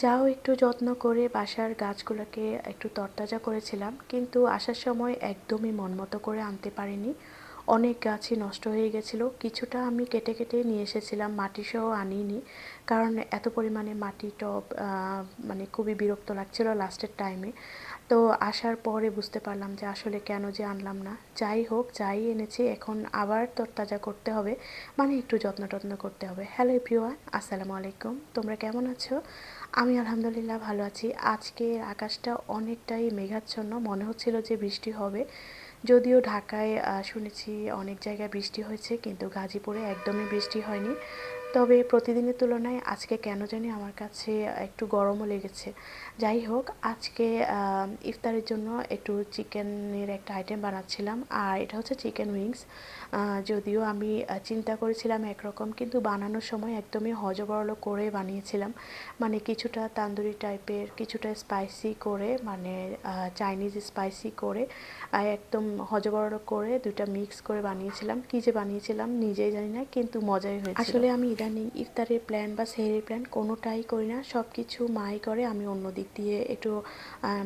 যাও একটু যত্ন করে বাসার গাছগুলোকে একটু তরতাজা করেছিলাম, কিন্তু আসার সময় একদমই মনমতো করে আনতে পারিনি। অনেক গাছই নষ্ট হয়ে গেছিলো। কিছুটা আমি কেটে কেটে নিয়ে এসেছিলাম, মাটি সহ আনিনি, কারণ এত পরিমাণে মাটি টব মানে খুবই বিরক্ত লাগছিল লাস্টের টাইমে। তো আসার পরে বুঝতে পারলাম যে আসলে কেন যে আনলাম না। যাই হোক, যাই এনেছি এখন আবার তরতাজা করতে হবে, মানে একটু যত্ন টত্ন করতে হবে। হ্যালো এভরিওয়ান, আসসালামু আলাইকুম। তোমরা কেমন আছো? আমি আলহামদুলিল্লাহ ভালো আছি। আজকের আকাশটা অনেকটাই মেঘাচ্ছন্ন, মনে হচ্ছিল যে বৃষ্টি হবে। যদিও ঢাকায় শুনেছি অনেক জায়গায় বৃষ্টি হয়েছে, কিন্তু গাজীপুরে একদমই বৃষ্টি হয়নি। তবে প্রতিদিনের তুলনায় আজকে কেন জানি আমার কাছে একটু গরমও লেগেছে। যাই হোক, আজকে ইফতারের জন্য একটু চিকেনের একটা আইটেম বানাচ্ছিলাম, আর এটা হচ্ছে চিকেন উইংস। যদিও আমি চিন্তা করেছিলাম একরকম, কিন্তু বানানোর সময় একদমই হজবরল করে বানিয়েছিলাম। মানে কিছুটা তান্দুরি টাইপের, কিছুটা স্পাইসি করে, মানে চাইনিজ স্পাইসি করে, একদম হজবরল করে দুটা মিক্স করে বানিয়েছিলাম। কী যে বানিয়েছিলাম নিজেই জানি না, কিন্তু মজাই হয়েছিল। আসলে আমি ইদানিং ইফতারের প্ল্যান বা সেহরির প্ল্যান কোনোটাই করি না, সব কিছু মাই করে, আমি অন্য দিক দিয়ে একটু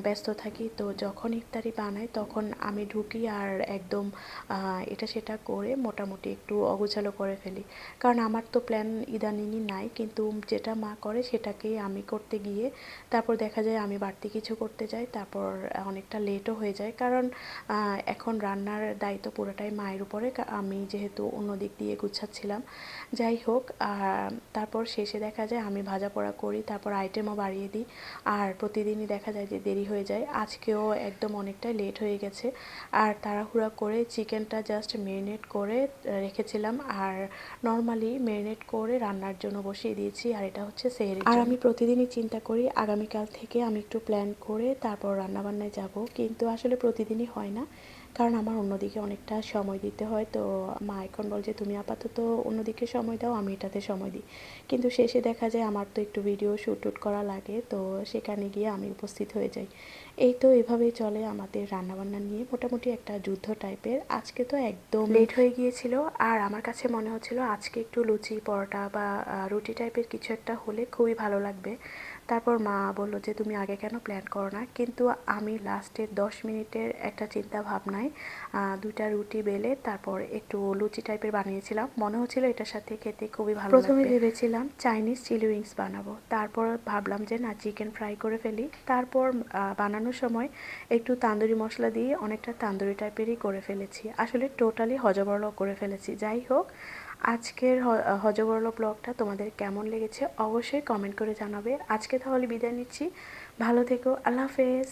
ব্যস্ত থাকি। তো যখন ইফতারি বানাই তখন আমি ঢুকি আর একদম এটা সেটা করে মোটামুটি একটু অগোছালো করে ফেলি, কারণ আমার তো প্ল্যান ইদানিংই নাই। কিন্তু যেটা মা করে সেটাকেই আমি করতে গিয়ে তারপর দেখা যায় আমি বাড়তি কিছু করতে যাই, তারপর অনেকটা লেটও হয়ে যায়, কারণ এখন রান্নার দায়িত্ব পুরোটাই মায়ের উপরে, আমি যেহেতু অন্য দিক দিয়ে গুছাচ্ছিলাম। যাই হোক, তারপর শেষে দেখা যায় আমি ভাজা পোড়া করি, তারপর আইটেমও বাড়িয়ে দিই, আর প্রতিদিনই দেখা যায় যে দেরি হয়ে যায়। আজকেও একদম অনেকটাই লেট হয়ে গেছে, আর তাড়াহুড়া করে চিকেনটা জাস্ট মেরিনেট করে রেখেছিলাম, আর নর্মালি মেরিনেট করে রান্নার জন্য বসিয়ে দিয়েছি। আর এটা হচ্ছে সেহরির জন্য। আর আমি প্রতিদিনই চিন্তা করি আগামীকাল থেকে আমি একটু প্ল্যান করে তারপর রান্নাবান্নায় যাব, কিন্তু আসলে প্রতিদিনই হয় না, কারণ আমার অন্যদিকে অনেকটা সময় দিতে হয়। তো মা এখন বলছে তুমি আপাতত অন্যদিকে সময় দাও, আমি এটাতে সময় দিই। কিন্তু শেষে দেখা যায় আমার তো একটু ভিডিও শ্যুট করা লাগে, তো সেখানে গিয়ে আমি উপস্থিত হয়ে যাই। এই তো এভাবেই চলে আমাদের রান্নাবান্না নিয়ে মোটামুটি একটা যুদ্ধ টাইপের। আজকে তো একদম লেট হয়ে গিয়েছিল, আর আমার কাছে মনে হচ্ছিল আজকে একটু লুচি পরোটা বা রুটি টাইপের কিছু একটা হলে খুবই ভালো লাগবে। তারপর মা বলল যে তুমি আগে কেন প্ল্যান করো না, কিন্তু আমি লাস্টের 10 মিনিটের একটা চিন্তা ভাবনায় দুইটা রুটি বেলে তারপর একটু লুচি টাইপের বানিয়েছিলাম। মনে হচ্ছিল এটার সাথে খেতে খুবই ভালো লাগবে। প্রথমে ভেবেছিলাম চাইনিজ চিলি উইংস বানাবো, তারপর ভাবলাম যে না, চিকেন ফ্রাই করে ফেলি। তারপর বানানোর সময় একটু তান্দুরি মশলা দিয়ে অনেকটা তান্দুরি টাইপেরই করে ফেলেছি, আসলে টোটালি হজবরল করে ফেলেছি। যাই হোক, আজকের হজবরল ব্লগটা তোমাদের কেমন লেগেছে অবশ্যই কমেন্ট করে জানাবে। আজকে তাহলে বিদায় নিচ্ছি, ভালো থেকো, আল্লাহ হাফেজ।